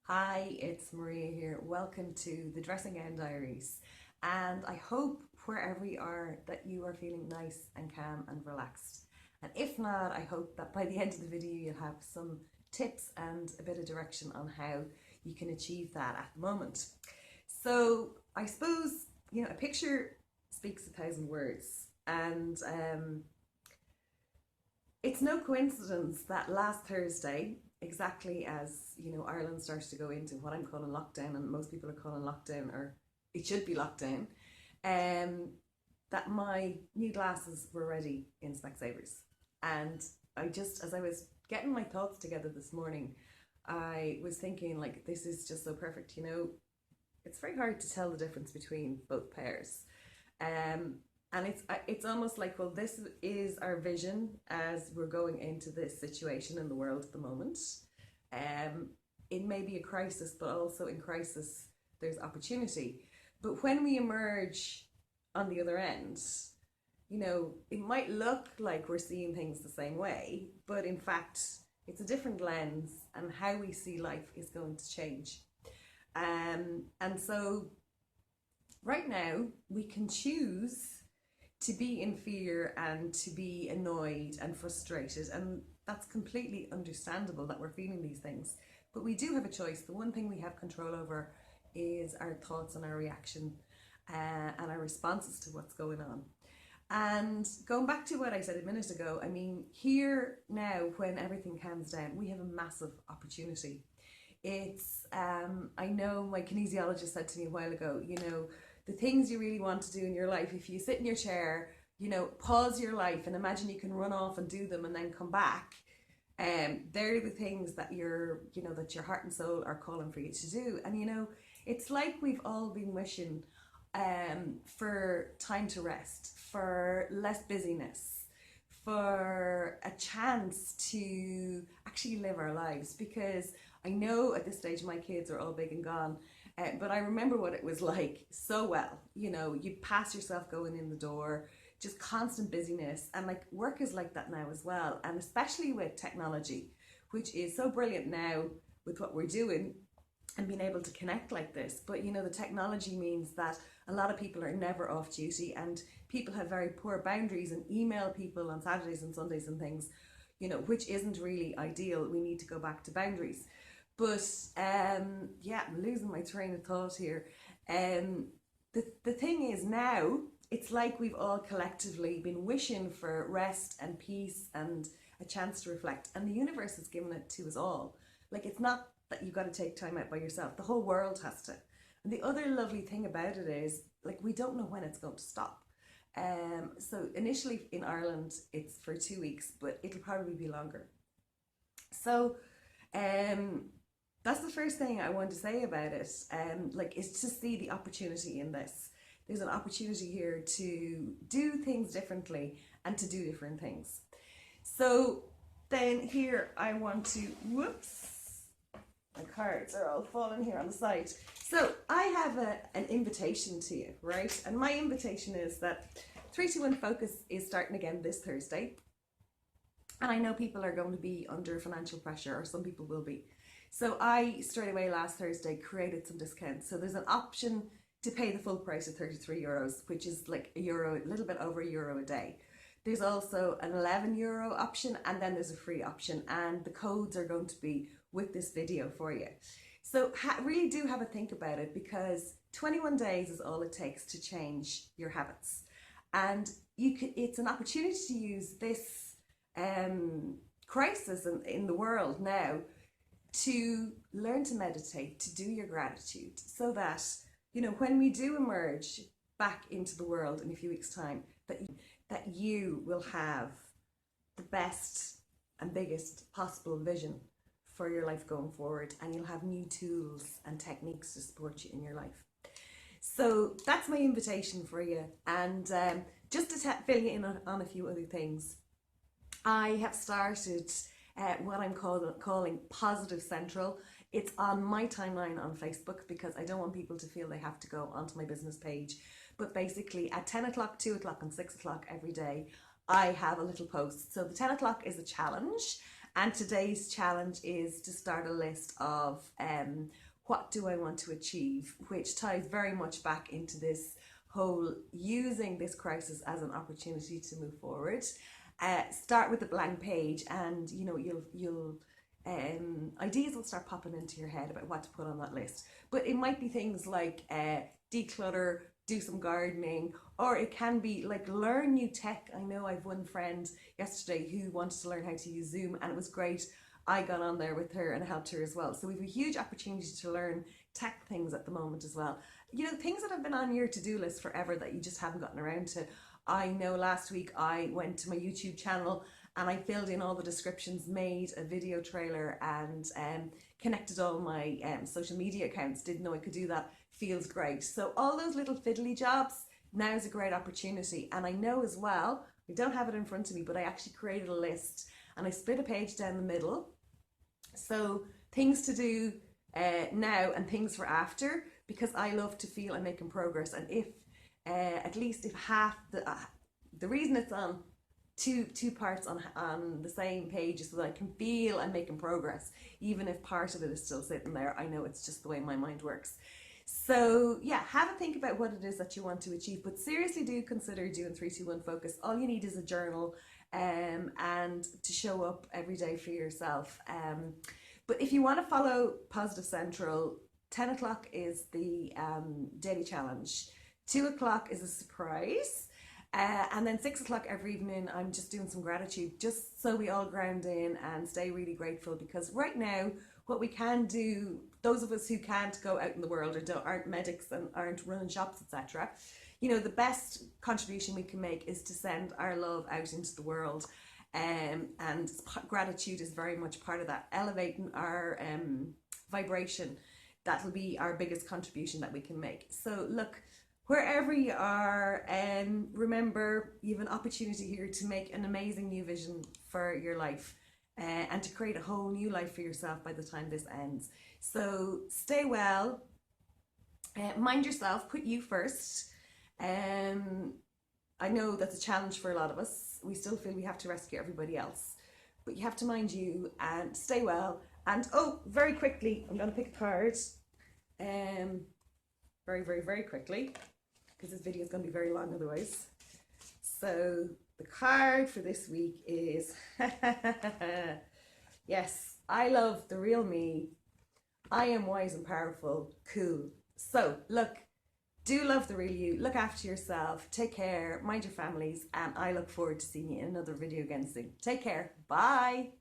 Hi, it's Maria here. Welcome to the Dressing Gown Diaries. And I hope wherever you are that you are feeling nice and calm and relaxed. And if not, I hope that by the end of the video you'll have some tips and a bit of direction on how you can achieve that at the moment. So I suppose, a picture speaks a thousand words. And it's no coincidence that last Thursday, exactly as Ireland starts to go into what I'm calling lockdown, and most people are calling lockdown, or it should be lockdown, um, that my new glasses were ready in Specsavers, and as I was getting my thoughts together this morning, I was thinking like this is just so perfect. It's very hard to tell the difference between both pairs. Um, and it's almost like, well, this is our vision as we're going into this situation in the world at the moment. Um, it may be a crisis, but also in crisis there's opportunity. But when we emerge on the other end, it might look like we're seeing things the same way, but in fact, it's a different lens, and how we see life is going to change. And so right now, we can choose to be in fear and to be annoyed and frustrated, and that's completely understandable that we're feeling these things. But we do have a choice. The one thing we have control over is our thoughts and our reaction, and our responses to what's going on. And going back to what I said a minute ago, I mean, here now, when everything calms down, we have a massive opportunity. I know my kinesiologist said to me a while ago, the things you really want to do in your life, if you sit in your chair, pause your life and imagine you can run off and do them and then come back. They're the things that that your heart and soul are calling for you to do. And it's like we've all been wishing for time to rest, for less busyness, for a chance to actually live our lives. Because I know at this stage my kids are all big and gone, but I remember what it was like so well. You'd pass yourself going in the door, just constant busyness. And like work is like that now as well. And especially with technology, which is so brilliant now with what we're doing and being able to connect like this. But the technology means that a lot of people are never off duty, and people have very poor boundaries and email people on Saturdays and Sundays and things, which isn't really ideal. We need to go back to boundaries. But yeah, I'm losing my train of thought here. The thing is now, it's like we've all collectively been wishing for rest and peace and a chance to reflect, and the universe has given it to us all. Like, it's not that you've got to take time out by yourself, the whole world has to. And the other lovely thing about it is, like, we don't know when it's going to stop. So initially in Ireland it's for 2 weeks, but it'll probably be longer. So that's the first thing I want to say about it. Is to see the opportunity in this. There's an opportunity here to do things differently and to do different things. So then here I want to, whoops, my cards are all falling here on the side. So I have an invitation to you, right? And my invitation is that 321 Focus is starting again this Thursday. And I know people are going to be under financial pressure, or some people will be. So I, straight away last Thursday, created some discounts. So there's an option to pay the full price of €33, which is like a little bit over €1 a day. There's also an €11 option, and then there's a free option, and the codes are going to be with this video for you. So really do have a think about it, because 21 days is all it takes to change your habits. And it's an opportunity to use this crisis in the world now to learn to meditate, to do your gratitude, so that, when we do emerge back into the world in a few weeks' time, that you will have the best and biggest possible vision for your life going forward, and you'll have new tools and techniques to support you in your life. So that's my invitation for you. And just to fill you in on a few other things, I have started what I'm calling Positive Central. It's on my timeline on Facebook, because I don't want people to feel they have to go onto my business page. But basically at 10 o'clock, 2 o'clock and 6 o'clock every day, I have a little post. So the 10 o'clock is a challenge, And today's challenge is to start a list of what do I want to achieve, which ties very much back into this whole using this crisis as an opportunity to move forward. Start with a blank page, and you know you'll ideas will start popping into your head about what to put on that list. But it might be things like declutter, do some gardening, or it can be like learn new tech. I know I've one friend yesterday who wanted to learn how to use Zoom, and it was great. I got on there with her and helped her as well. So we have a huge opportunity to learn tech things at the moment as well. You know, things that have been on your to-do list forever that you just haven't gotten around to. I know last week I went to my YouTube channel and I filled in all the descriptions, made a video trailer, and connected all my social media accounts. Didn't know I could do that. Feels great. So all those little fiddly jobs, now is a great opportunity. And I know as well, I don't have it in front of me, but I actually created a list and I split a page down the middle. So things to do now and things for after, because I love to feel I'm making progress. And if at least if half the reason it's on two parts on the same page is so that I can feel I'm making progress, even if part of it is still sitting there. I know it's just the way my mind works. So yeah, have a think about what it is that you want to achieve, but seriously do consider doing 3-2-1 focus. All you need is a journal and to show up every day for yourself. But if you want to follow Positive Central, 10 o'clock is the daily challenge, 2 o'clock is a surprise, and then 6 o'clock every evening I'm just doing some gratitude, just so we all ground in and stay really grateful. Because right now what we can do, those of us who can't go out in the world or aren't medics and aren't running shops, etc., you know, the best contribution we can make is to send our love out into the world. And gratitude is very much part of that, elevating our vibration. That'll be our biggest contribution that we can make. So look, wherever you are, remember you have an opportunity here to make an amazing new vision for your life, and to create a whole new life for yourself by the time this ends. So stay well, mind yourself, put you first. I know that's a challenge for a lot of us. We still feel we have to rescue everybody else, but you have to mind you and stay well. And oh, very quickly, I'm going to pick a card, very quickly, because this video is going to be very long otherwise. So the card for this week is yes, I love the real me. I am wise and powerful. Cool. So look, do love the real you. Look after yourself. Take care. Mind your families. And I look forward to seeing you in another video again soon. Take care. Bye.